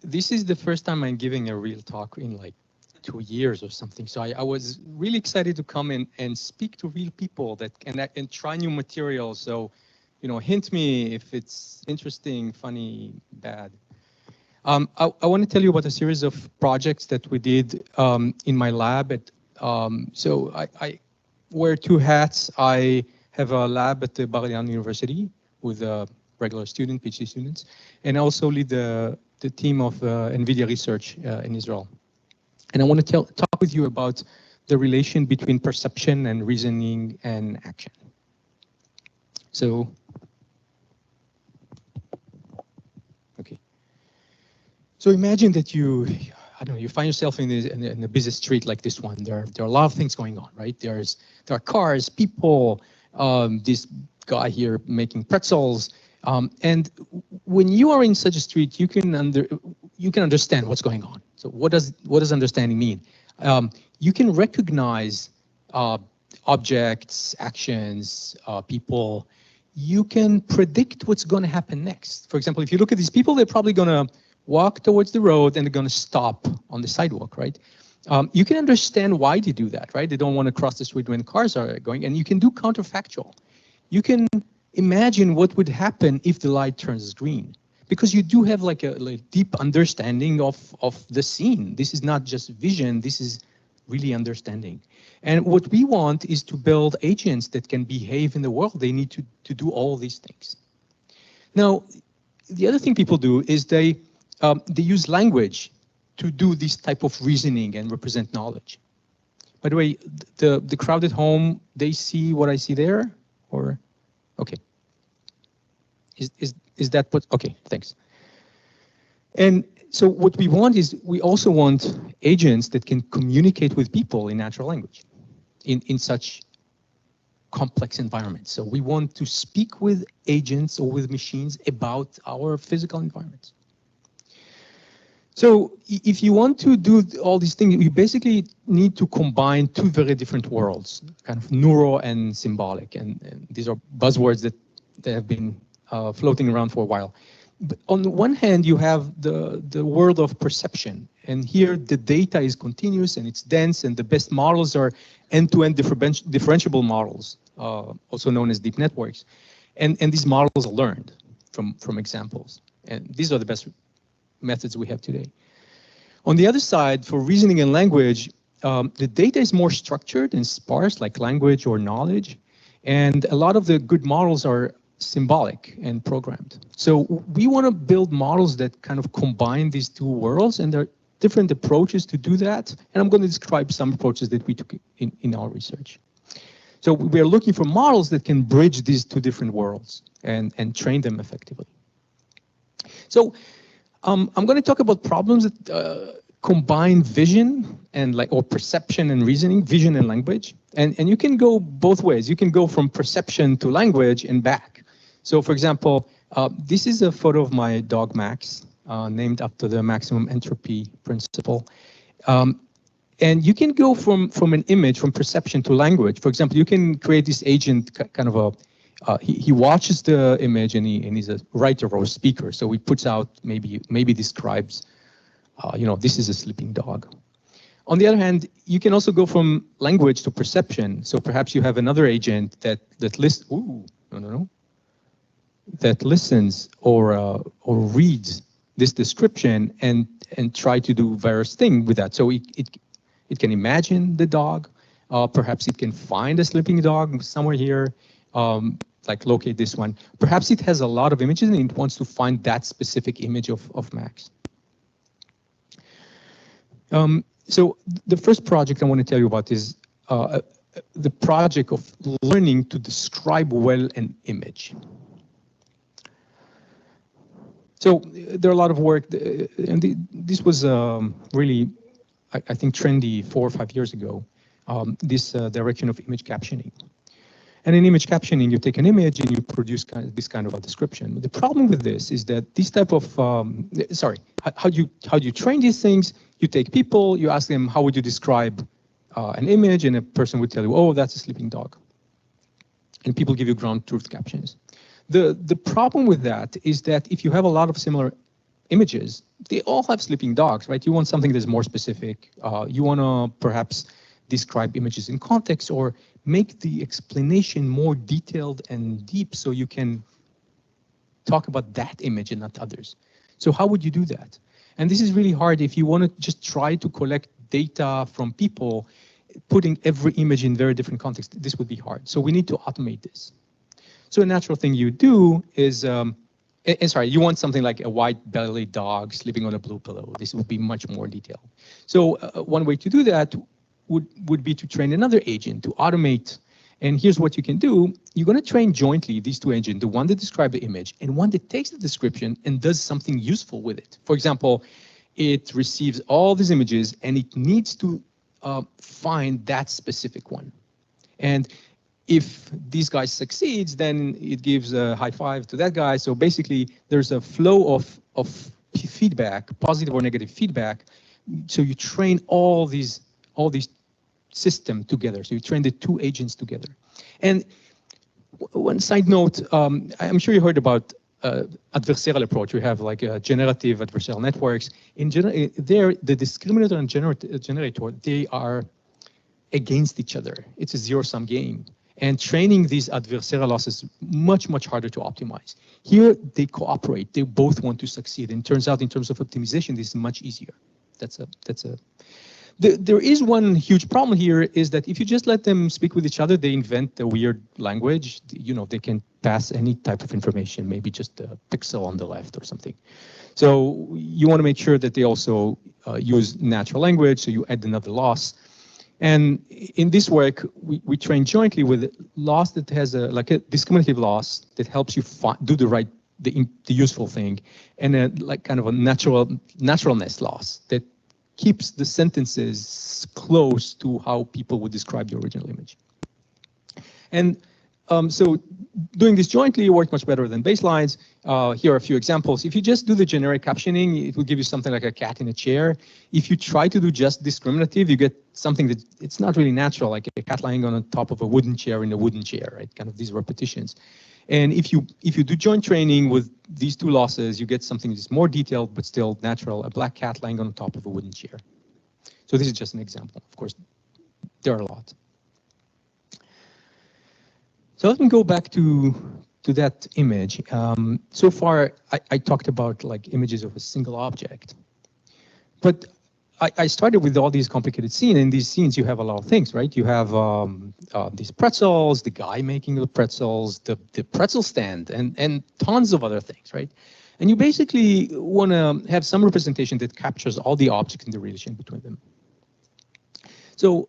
this is the first time I'm giving a real talk in like 2 years or something. So I was really excited to come in and speak to real people that and try new material. So, you know, hint me if it's interesting, funny, bad. I want to tell you about a series of projects that we did in my lab. So I wear two hats. I have a lab at the Bar-Ilan University with regular students, PhD students, and I also lead the team of NVIDIA research in Israel. And I want to talk with you about the relation between perception and reasoning and action. So, okay. So imagine that I don't know, you find yourself in a busy street like this one. There are a lot of things going on, right? There are cars, people, this guy here making pretzels. And when you are in such a street, you can understand what's going on. So what does understanding mean? You can recognize objects, actions, people. You can predict what's going to happen next. For example, if you look at these people, they're probably going to walk towards the road and they're going to stop on the sidewalk, right? You can understand why they do that, right? They don't want to cross the street when cars are going, and you can do counterfactual. You can imagine what would happen if the light turns green, because you do have like a deep understanding of the scene. This is not just vision, this is really understanding. And what we want is to build agents that can behave in the world. They need to do all these things. Now, the other thing people do is they use language to do this type of reasoning and represent knowledge. By the way, the crowd at home, they see what I see there? Or, okay. Is that what, okay, thanks. And so what we want is, we also want agents that can communicate with people in natural language in such complex environments. So we want to speak with agents or with machines about our physical environments. So if you want to do all these things, you basically need to combine two very different worlds, kind of neuro and symbolic. And these are buzzwords that have been floating around for a while. But on the one hand, you have the world of perception. And here the data is continuous and it's dense, and the best models are end-to-end differentiable models, also known as deep networks. And these models are learned from examples. And these are the best methods we have today. On the other side, for reasoning and language, the data is more structured and sparse, like language or knowledge. And a lot of the good models are symbolic and programmed. So we want to build models that kind of combine these two worlds, and there are different approaches to do that. And I'm going to describe some approaches that we took in our research. So we are looking for models that can bridge these two different worlds and train them effectively. So I'm going to talk about problems that combine vision and or perception and reasoning, vision and language. And you can go both ways. You can go from perception to language and back. So for example, this is a photo of my dog Max, named after the maximum entropy principle. And you can go from an image, from perception to language. For example, you can create this agent, kind of he watches the image and he's a writer or a speaker. So he puts out, maybe describes, this is a sleeping dog. On the other hand, you can also go from language to perception. So perhaps you have another agent that listens or reads this description and try to do various things with that. So it can imagine the dog. Perhaps it can find a sleeping dog somewhere here. Like locate this one. Perhaps it has a lot of images and it wants to find that specific image of Max. So the first project I want to tell you about is the project of learning to describe well an image. So there are a lot of work, and this was really, I think, trendy 4 or 5 years ago, this direction of image captioning. And in image captioning, you take an image and you produce this kind of a description. But the problem with this is that this type of, how do you train these things? You take people, you ask them, how would you describe an image? And a person would tell you, oh, that's a sleeping dog. And people give you ground truth captions. The problem with that is that if you have a lot of similar images, they all have sleeping dogs, right? You want something that's more specific. You want to perhaps describe images in context or make the explanation more detailed and deep so you can talk about that image and not others. So how would you do that? And this is really hard if you want to just try to collect data from people, putting every image in very different context. This would be hard. So we need to automate this. So a natural thing you do is, sorry, you want something like a white-bellied dog sleeping on a blue pillow. This would be much more detailed. So one way to do that would be to train another agent to automate. And here's what you can do. You're going to train jointly these two agents, the one that describes the image and one that takes the description and does something useful with it. For example, it receives all these images and it needs to find that specific one. And if this guy succeeds, then it gives a high five to that guy. So basically, there's a flow of feedback, positive or negative feedback. So you train all these system together. So you train the two agents together. And one side note, I'm sure you heard about adversarial approach. We have like generative adversarial networks. In general, the discriminator and generator, they are against each other. It's a zero-sum game. And training these adversarial losses is much, much harder to optimize. Here, they cooperate. They both want to succeed. And it turns out in terms of optimization, this is much easier. There is one huge problem here is that if you just let them speak with each other, they invent a weird language. You know, they can pass any type of information, maybe just a pixel on the left or something. So you want to make sure that they also use natural language, so you add another loss. And in this work, we train jointly with loss that has like a discriminative loss that helps you do the useful thing, and a like kind of a naturalness loss that keeps the sentences close to how people would describe the original image. And so doing this jointly worked much better than baselines. Here are a few examples. If you just do the generic captioning, it will give you something like a cat in a chair. If you try to do just discriminative, you get something that it's not really natural, like a cat lying on top of a wooden chair in a wooden chair, right? Kind of these repetitions. And if you do joint training with these two losses, you get something that's more detailed but still natural, a black cat lying on top of a wooden chair. So this is just an example. Of course, there are a lot. So let me go back to that image. So far, I talked about like images of a single object. But I started with all these complicated scenes. In these scenes, you have a lot of things, right? You have these pretzels, the guy making the pretzels, the pretzel stand, and tons of other things, right? And you basically want to have some representation that captures all the objects and the relation between them. So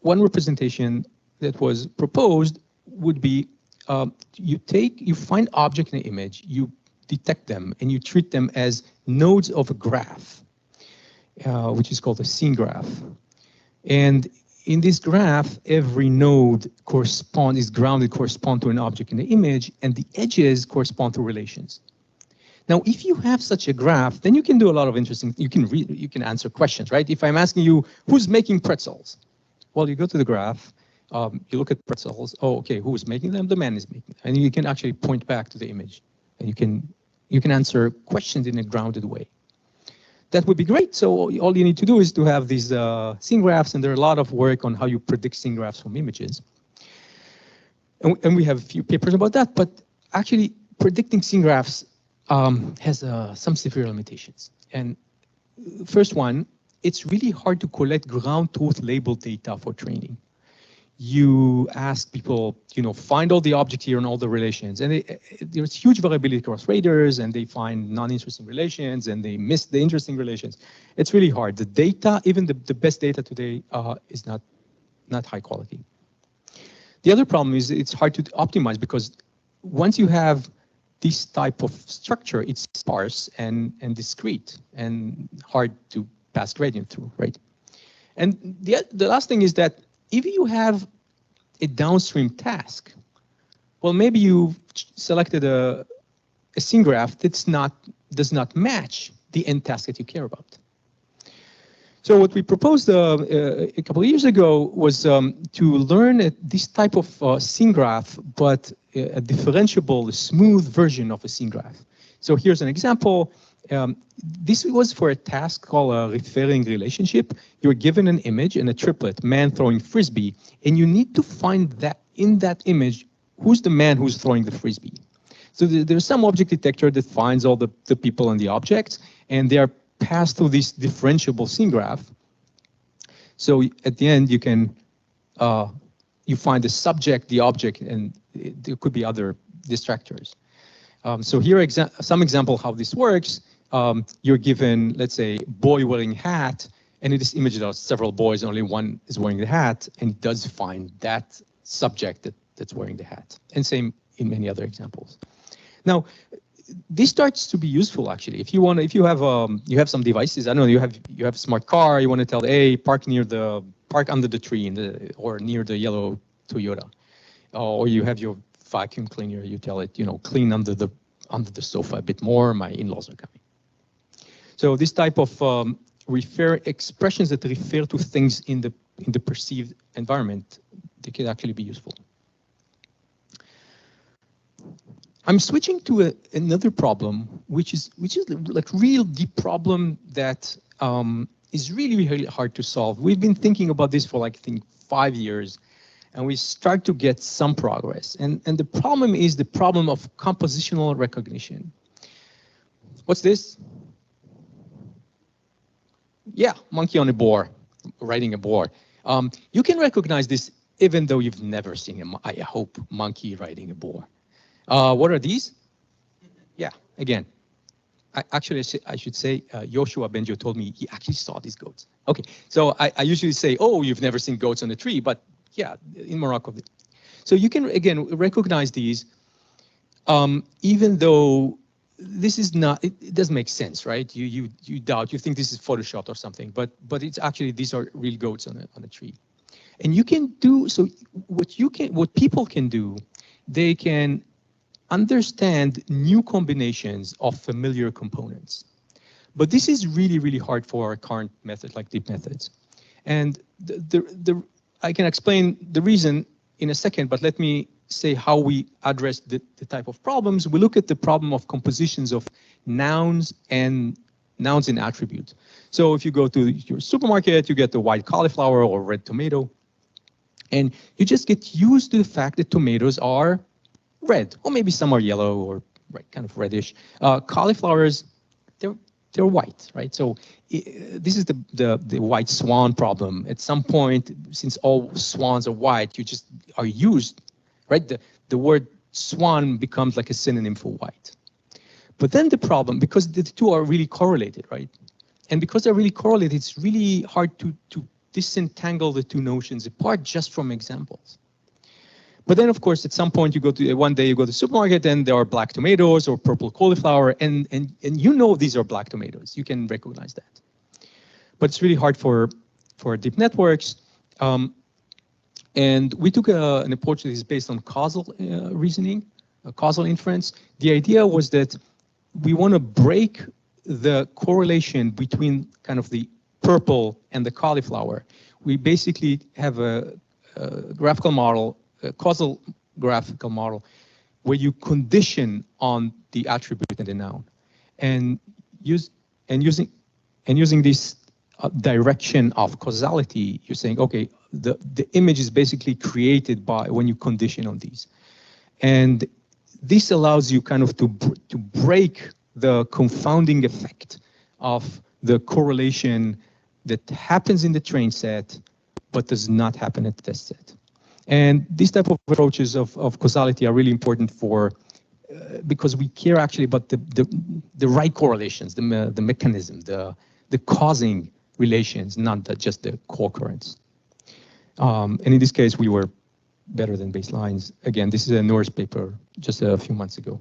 one representation that was proposed would be you find object in an image, you detect them, and you treat them as nodes of a graph, which is called a scene graph. And in this graph, every node is grounded correspond to an object in the image, and the edges correspond to relations. Now, if you have such a graph, then you can do a lot of interesting, you can answer questions, right? If I'm asking you, who's making pretzels? Well, you go to the graph, you look at pretzels. Oh, okay, who is making them? The man is making them. And you can actually point back to the image, and you can answer questions in a grounded way. That would be great. So all you need to do is to have these scene graphs, and there are a lot of work on how you predict scene graphs from images. And we have a few papers about that, but actually predicting scene graphs has some severe limitations. And first one, it's really hard to collect ground truth label data for training. You ask people, find all the objects here and all the relations, and there's huge variability across raters, and they find non-interesting relations, and they miss the interesting relations. It's really hard. The data, even the best data today, is not high quality. The other problem is it's hard to optimize because once you have this type of structure, it's sparse and discrete and hard to pass gradient through, right? And the last thing is that if you have a downstream task, well, maybe you've selected a scene graph that does not match the end task that you care about. So what we proposed a couple of years ago was to learn this type of scene graph, but a differentiable, smooth version of a scene graph. So here's an example. This was for a task called a referring relationship. You're given an image and a triplet, man throwing frisbee, and you need to find that in that image, who's the man who's throwing the frisbee. So there's some object detector that finds all the people and the objects, and they are passed through this differentiable scene graph. So at the end, you can you find the subject, the object, and there could be other distractors. So here some example how this works. You're given, let's say, boy wearing hat, and in this image there are several boys, only one is wearing the hat, and it does find that subject that's wearing the hat. And same in many other examples. Now, this starts to be useful actually. If you have some devices, I don't know, you have a smart car, you want to tell, hey, park under the tree or near the yellow Toyota, or you have your vacuum cleaner, you tell it, clean under the sofa a bit more, my in-laws are coming. So this type of expressions that refer to things in the perceived environment, they can actually be useful. I'm switching to another problem, which is like real deep problem that is really, really hard to solve. We've been thinking about this for like, I think, 5 years, and we start to get some progress. And the problem is the problem of compositional recognition. What's this? Yeah, monkey on a board, riding a board. You can recognize this even though you've never seen I hope, monkey riding a board. What are these? Yeah, again, I should say Yoshua Benjo told me he actually saw these goats. Okay, so I usually say, oh, you've never seen goats on a tree, but yeah, in Morocco. So you can, again, recognize these, even though this is not, it doesn't make sense, right? You doubt, you think this is Photoshopped or something, but it's actually, these are real goats on a tree. And you can do, so what people can do, they can understand new combinations of familiar components. But this is really, really hard for our current method, like deep methods. And I can explain the reason in a second, but let me say how we address the type of problems. We look at the problem of compositions of nouns and attributes. So if you go to your supermarket, you get the white cauliflower or red tomato, and you just get used to the fact that tomatoes are red, or maybe some are yellow or kind of reddish. Cauliflowers, they're white, right? So this is the white swan problem. At some point, since all swans are white, you just are used, right? The word swan becomes like a synonym for white. But then the problem, because the two are really correlated, right? And because they're really correlated, it's really hard to disentangle the two notions apart just from examples. But then, of course, at some point, one day you go to the supermarket and there are black tomatoes or purple cauliflower, and you know these are black tomatoes. You can recognize that. But it's really hard for deep networks. And we took an approach that is based on causal reasoning, causal inference. The idea was that we want to break the correlation between kind of the purple and the cauliflower. We basically have a graphical model, a causal graphical model, where you condition on the attribute and the noun, and using this direction of causality, you're saying, okay, the image is basically created by when you condition on these, and this allows you kind of to break the confounding effect of the correlation that happens in the train set, but does not happen at the test set. And these type of approaches of causality are really important for because we care actually about the right correlations, the mechanism, the causing relations, not just the co-occurrence. And in this case, we were better than baselines. Again, this is a Norris paper just a few months ago.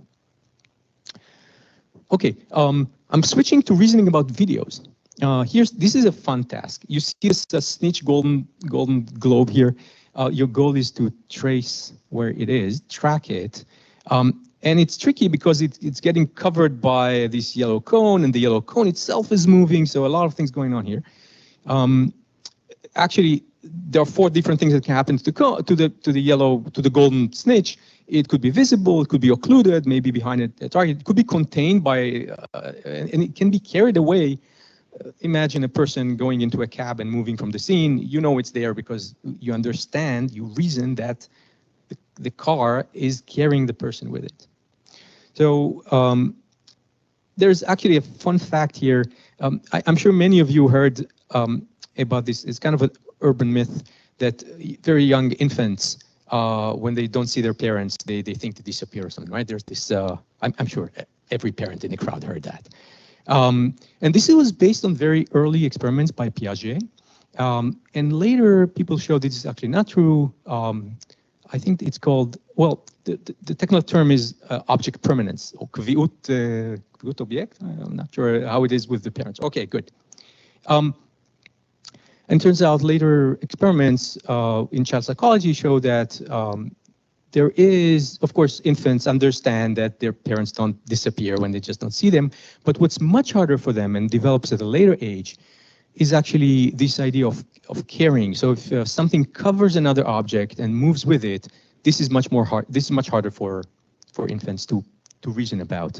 Okay, I'm switching to reasoning about videos. This is a fun task. You see this snitch golden globe here. Your goal is to trace where it is, track it. And it's tricky because it's getting covered by this yellow cone, and the yellow cone itself is moving, so a lot of things going on here. Actually, there are 4 different things that can happen to the golden snitch. It could be visible, it could be occluded, maybe behind a target. It could be contained by, and it can be carried away. Imagine a person going into a cab and moving from the scene. You know it's there because you understand, you reason that the car is carrying the person with it. So there's actually a fun fact here. I'm sure many of you heard about this. It's kind of an urban myth that very young infants, when they don't see their parents, they think they disappear or something, right? There's this, I'm sure every parent in the crowd heard that. And this was based on very early experiments by Piaget. And later people showed this is actually not true. I think it's called, well, the technical term is object permanence, or kviut object. I'm not sure how it is with the parents. Okay, good. And turns out later experiments in child psychology show that there is, of course, infants understand that their parents don't disappear when they just don't see them. But what's much harder for them and develops at a later age is actually this idea of caring. So if something covers another object and moves with it, this is much more hard. This is much harder for infants to reason about.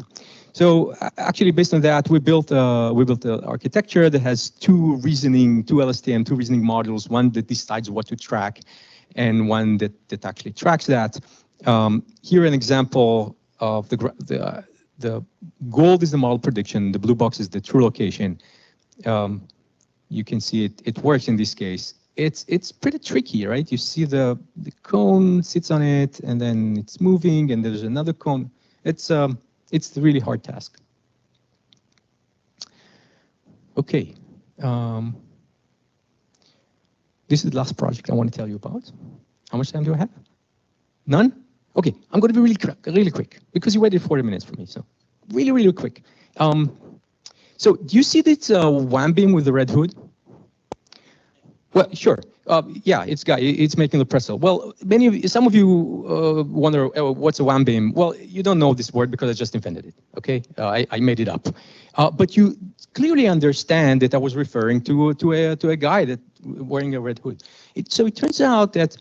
So actually, based on that, we built an architecture that has two reasoning modules, one that decides what to track, and one that actually tracks that. Here, an example of the gold is the model prediction, the blue box is the true location. You can see it works in this case. It's pretty tricky, right? You see the cone sits on it, and then it's moving, and there's another cone. It's a really hard task. Okay. This is the last project I want to tell you about. How much time do I have? None? Okay, I'm going to be really quick because you waited 40 minutes for me, so really quick. So do you see this WAM beam with the red hood? Well, sure. Yeah, it's making the pretzel. Well, some of you wonder what's a WAM beam. Well, you don't know this word because I just invented it. Okay, I made it up. But you clearly understand that I was referring to a guy that wearing a red hood. So it turns out that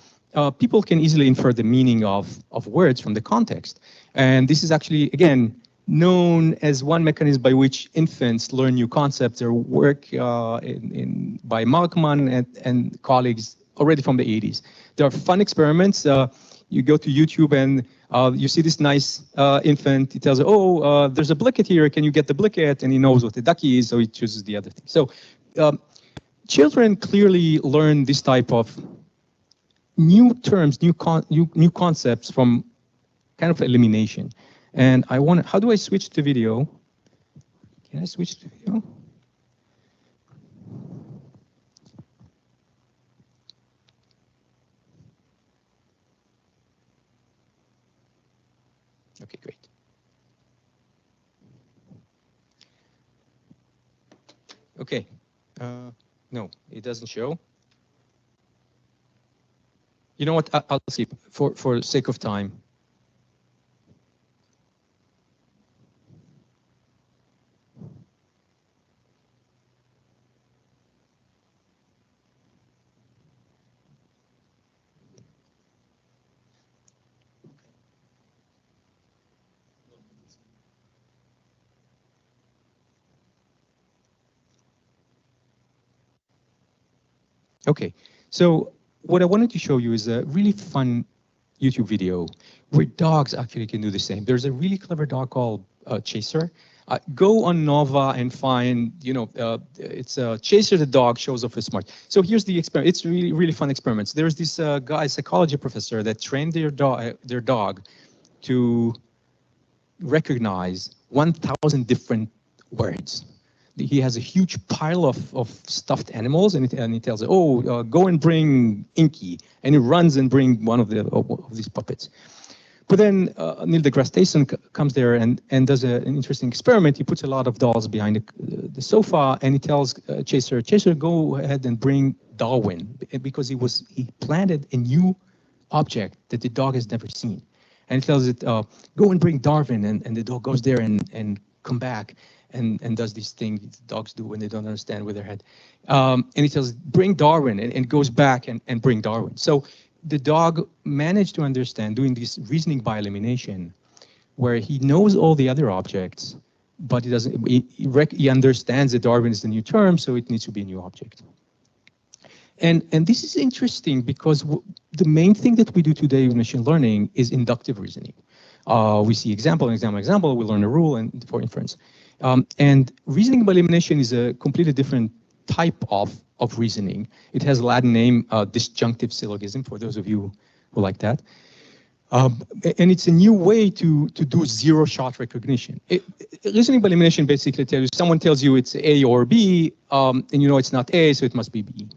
people can easily infer the meaning of words from the context, and this is actually again known as one mechanism by which infants learn new concepts. Their work by Markman and colleagues already from the 80s. There are fun experiments. You go to YouTube and you see this nice infant. He tells you, oh, there's a blicket here. Can you get the blicket? And he knows what the ducky is, so he chooses the other thing. So children clearly learn this type of new terms, new concepts from kind of elimination. And I want to, how do I switch to video? Can I switch to video? Okay, great. Okay, no, it doesn't show. You know what, I'll see, for sake of time. Okay, so what I wanted to show you is a really fun YouTube video where dogs actually can do the same. There's a really clever dog called Chaser. Go on Nova and find, you know, it's Chaser the dog shows off his smart. So here's the experiment. It's really fun experiments. There's this guy, psychology professor, that trained their dog to recognize 1,000 different words. He has a huge pile of stuffed animals, and he tells it, oh, go and bring Inky, and he runs and bring one of these puppets. But then Neil deGrasse Tyson comes there and does an interesting experiment. He puts a lot of dolls behind the sofa, and he tells Chaser, go ahead and bring Darwin, because he planted a new object that the dog has never seen. And he tells it, go and bring Darwin, and the dog goes there and come back. And does these things dogs do when they don't understand with their head. And he tells, bring Darwin, and goes back and bring Darwin. So the dog managed to understand doing this reasoning by elimination, where he knows all the other objects, but he doesn't. He understands that Darwin is the new term, so it needs to be a new object. And this is interesting because the main thing that we do today with machine learning is inductive reasoning. We see example, example, we learn a rule and for inference. And reasoning by elimination is a completely different type of reasoning. It has a Latin name, disjunctive syllogism, for those of you who like that. And it's a new way to do zero-shot recognition. Reasoning by elimination basically tells you, someone tells you it's A or B, and you know it's not A, so it must be B.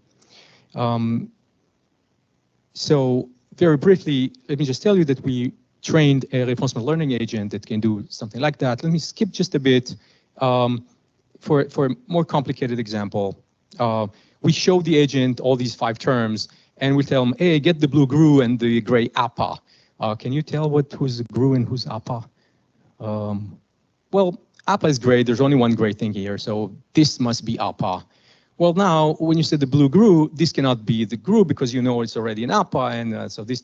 So very briefly, let me just tell you that we trained a reinforcement learning agent that can do something like that. Let me skip just a bit. For a more complicated example, we show the agent all these 5 terms, and we tell him, hey, get the blue GRU and the gray APA. Can you tell who's GRU and who's APA? Well, APA is gray. There's only one gray thing here, so this must be APA. Well, now, when you say the blue GRU, this cannot be the GRU because you know it's already an APA, and so this,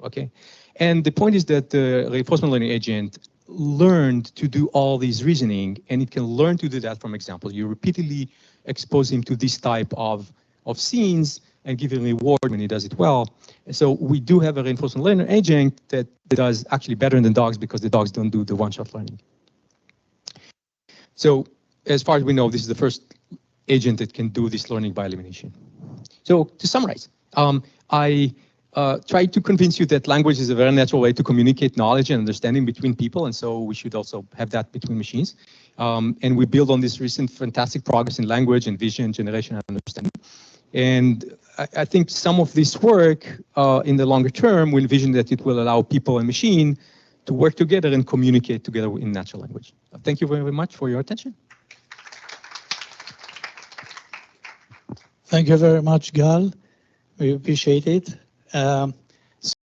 okay. And the point is that the reinforcement learning agent learned to do all these reasoning, and it can learn to do that from example. You repeatedly expose him to this type of scenes and give him a reward when he does it well. And so we do have a reinforcement learning agent that does actually better than dogs because the dogs don't do the one-shot learning. So as far as we know, this is the first agent that can do this learning by elimination. So to summarize, I tried to convince you that language is a very natural way to communicate knowledge and understanding between people, and so we should also have that between machines. And we build on this recent fantastic progress in language and vision generation and understanding. And I think some of this work in the longer term, we envision that it will allow people and machine to work together and communicate together in natural language. Thank you very much for your attention. Thank you very much, Gal. We appreciate it.